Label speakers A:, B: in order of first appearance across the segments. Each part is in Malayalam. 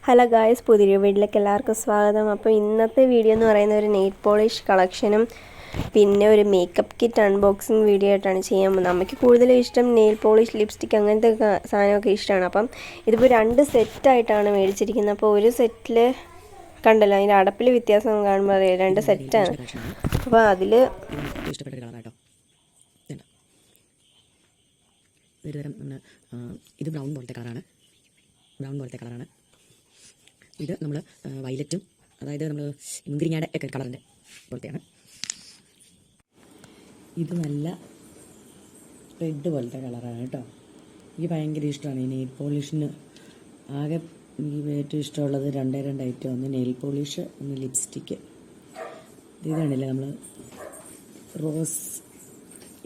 A: ഹലോ ഗായ്സ്, പുതിയൊരു വീഡിയോയിലേക്ക് എല്ലാവർക്കും സ്വാഗതം. അപ്പോൾ ഇന്നത്തെ വീഡിയോ എന്ന് പറയുന്നത് ഒരു നെയിൽ പോളിഷ് കളക്ഷനും പിന്നെ ഒരു മേക്കപ്പ് കിറ്റ് അൺബോക്സിങ് വീഡിയോ ആയിട്ടാണ് ചെയ്യാൻ പോകുന്നത്. നമുക്ക് കൂടുതലും ഇഷ്ടം നെയിൽ പോളിഷ്, ലിപ്സ്റ്റിക് അങ്ങനത്തെ സാധനമൊക്കെ ഇഷ്ടമാണ്. അപ്പം ഇതിപ്പോൾ 2 സെറ്റായിട്ടാണ് മേടിച്ചിരിക്കുന്നത്. അപ്പോൾ ഒരു സെറ്റിൽ കണ്ടല്ലോ, അതിൻ്റെ അടപ്പിൽ വ്യത്യാസം കാണുമ്പോൾ അറിയാം 2 സെറ്റാണ്. അപ്പോൾ അതിൽ
B: ഇഷ്ടപ്പെട്ട ഒരു കളറാട്ടോ. ഇത് ബ്രൗൺ പോലത്തെ കളറാണ്. ഇത് നമ്മൾ വയലറ്റും, അതായത് നമ്മൾ മുന്തിരിങ്ങയുടെ ഒക്കെ കളറിൻ്റെ പോലത്തെയാണ്. ഇത് നല്ല റെഡ് പോലത്തെ കളറാണ് കേട്ടോ. എനിക്ക് ഭയങ്കര ഇഷ്ടമാണ് ഈ നെയിൽ പോളിഷിന്. ആകെ എനിക്ക് ഏറ്റവും ഇഷ്ടമുള്ളത് 2 ഐറ്റം. ഒന്ന് നെയിൽ പോളിഷ്, ഒന്ന് ലിപ്സ്റ്റിക്ക്. ഇതാണില്ലേ നമ്മൾ റോസ്,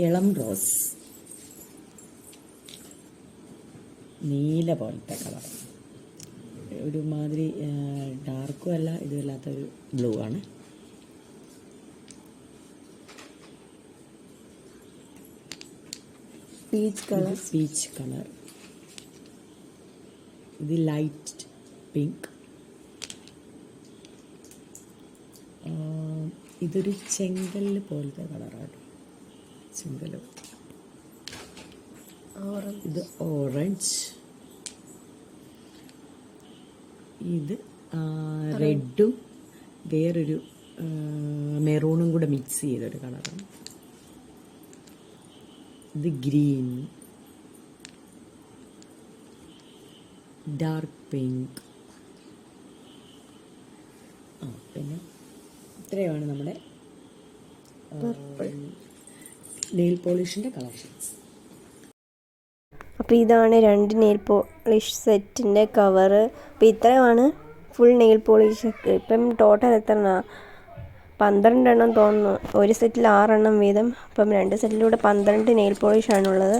B: ഇളം റോസ്, നീല പോലത്തെ കളർ, ഒരുമാതിരി ഡാർക്കും അല്ല ഇതും അല്ലാത്തൊരു ബ്ലൂ ആണ്. Peach colour. ഇത് ലൈറ്റ് പിങ്ക്. ഇതൊരു ചെങ്കല്ല് പോലത്തെ കളറാണ്. ചെങ്കല്ല്. ഇത് ഓറഞ്ച്. ഇത് റെഡും വേറൊരു മെറൂണും കൂടെ മിക്സ് ചെയ്തൊരു കളറാണ്. ഇത് ഗ്രീൻ, ഡാർക്ക് പിങ്ക്. പിന്നെ ഇത്രയുമാണ് നമ്മുടെ നെയിൽ പോളിഷിൻ്റെ കളക്ഷൻസ്.
A: അപ്പോൾ ഇതാണ് 2 നെയിൽ പോളിഷ് സെറ്റിൻ്റെ കവറ്. അപ്പോൾ ഇത്രയുമാണ് ഫുൾ നെയിൽ പോളിഷ്. ഇപ്പം ടോട്ടൽ എത്ര 12 എണ്ണം തോന്നുന്നു. ഒരു സെറ്റിൽ 6 എണ്ണം വീതം. അപ്പം 2 സെറ്റിലൂടെ 12 നെയിൽ പോളിഷാണുള്ളത്.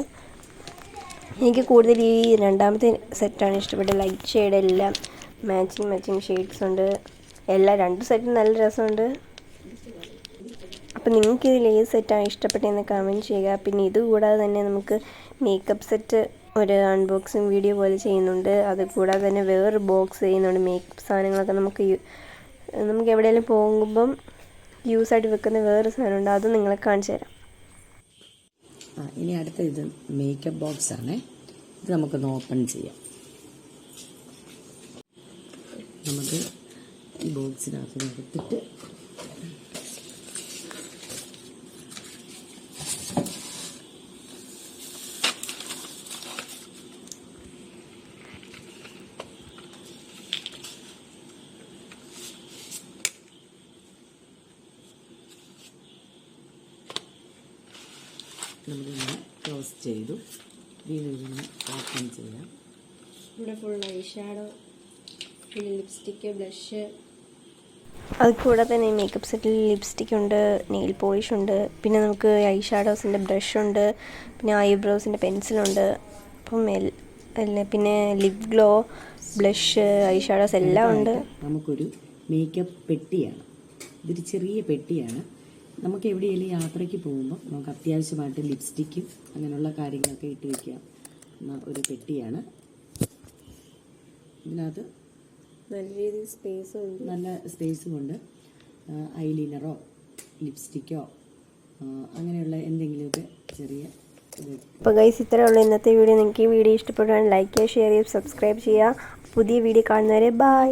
A: എനിക്ക് കൂടുതൽ ഈ 2ാമത്തെ സെറ്റാണ് ഇഷ്ടപ്പെട്ടത്. ലൈറ്റ് ഷെയ്ഡ് എല്ലാം മാച്ചിങ് ഷെയ്ഡ്സ് ഉണ്ട്. എല്ലാ 2 സെറ്റും നല്ല രസമുണ്ട്. അപ്പോൾ നിങ്ങൾക്ക് ഇതിൽ ഏത് സെറ്റാണ് ഇഷ്ടപ്പെട്ടതെന്ന് കമൻറ്റ് ചെയ്യുക. പിന്നെ ഇതുകൂടാതെ തന്നെ നമുക്ക് മേക്കപ്പ് സെറ്റ് ഒരു അൺബോക്സിങ് വീഡിയോ പോലെ ചെയ്യുന്നുണ്ട്. അതുകൂടാതെ തന്നെ വേറൊരു ബോക്സ് ചെയ്യുന്നുണ്ട്. മേക്കപ്പ് സാധനങ്ങളൊക്കെ നമുക്ക് എവിടെയെങ്കിലും പോകുമ്പം യൂസായിട്ട് വെക്കുന്ന വേറൊരു സാധനമുണ്ട്. അതും നിങ്ങളെ കാണിച്ചു തരാം.
B: ഇനി അടുത്ത ഇത് മേക്കപ്പ് ബോക്സ് ആണ്. ഇത് നമുക്കൊന്ന് ഓപ്പൺ ചെയ്യാം. നമുക്ക് ഈ ബോക്സിനകത്ത് എടുത്തിട്ട് നമ്മളിങ്ങനെ ക്ലോസ് ചെയ്തു. ഇതിനെ ഓപ്പൺ ചെയ്യാം.
A: ഇവിടെ ഫുൾ ഐ ഷാഡോ, പിന്നെ ലിപ്സ്റ്റിക്ക്, ബ്ലഷ്. അത് കൂടാതെ തന്നെ മേക്കപ്പ് സെറ്റിൽ ലിപ്സ്റ്റിക് ഉണ്ട്, നെയിൽ പോളിഷ് ഉണ്ട്, പിന്നെ നമുക്ക് ഐ ഷാഡോസിൻ്റെ ബ്രഷ് ഉണ്ട്, പിന്നെ ഐബ്രോസിൻ്റെ പെൻസിലുണ്ട്. അപ്പം പിന്നെ lip glow, blush, I shadows എല്ലാം ഉണ്ട്.
B: നമുക്കൊരു മേക്കപ്പ് പെട്ടിയാണ്. ഇതൊരു ചെറിയ പെട്ടിയാണ്. നമുക്ക് എവിടെയെങ്കിലും യാത്രയ്ക്ക് പോകുമ്പോൾ നമുക്ക് അത്യാവശ്യമായിട്ട് ലിപ്സ്റ്റിക്കും അങ്ങനെയുള്ള കാര്യങ്ങളൊക്കെ ഇട്ട് വയ്ക്കാം ഒരു പെട്ടിയാണ്. ഇതിനകത്ത്
A: നല്ല രീതിയിൽ നല്ല
B: സ്പേസുമുണ്ട്. ഐലൈനറോ ലിപ്സ്റ്റിക്കോ അങ്ങനെയുള്ള എന്തെങ്കിലുമൊക്കെ ചെറിയ.
A: അപ്പോൾ ഗൈസ്, ഇത്രയേ ഉള്ളൂ ഇന്നത്തെ വീഡിയോ. നിങ്ങൾക്ക് ഈ വീഡിയോ ഇഷ്ടപ്പെട്ടാൽ ലൈക്ക് ചെയ്യുക, ഷെയർ ചെയ്യുക, സബ്സ്ക്രൈബ് ചെയ്യുക. പുതിയ വീഡിയോ കാണുന്നവരെ ബൈ.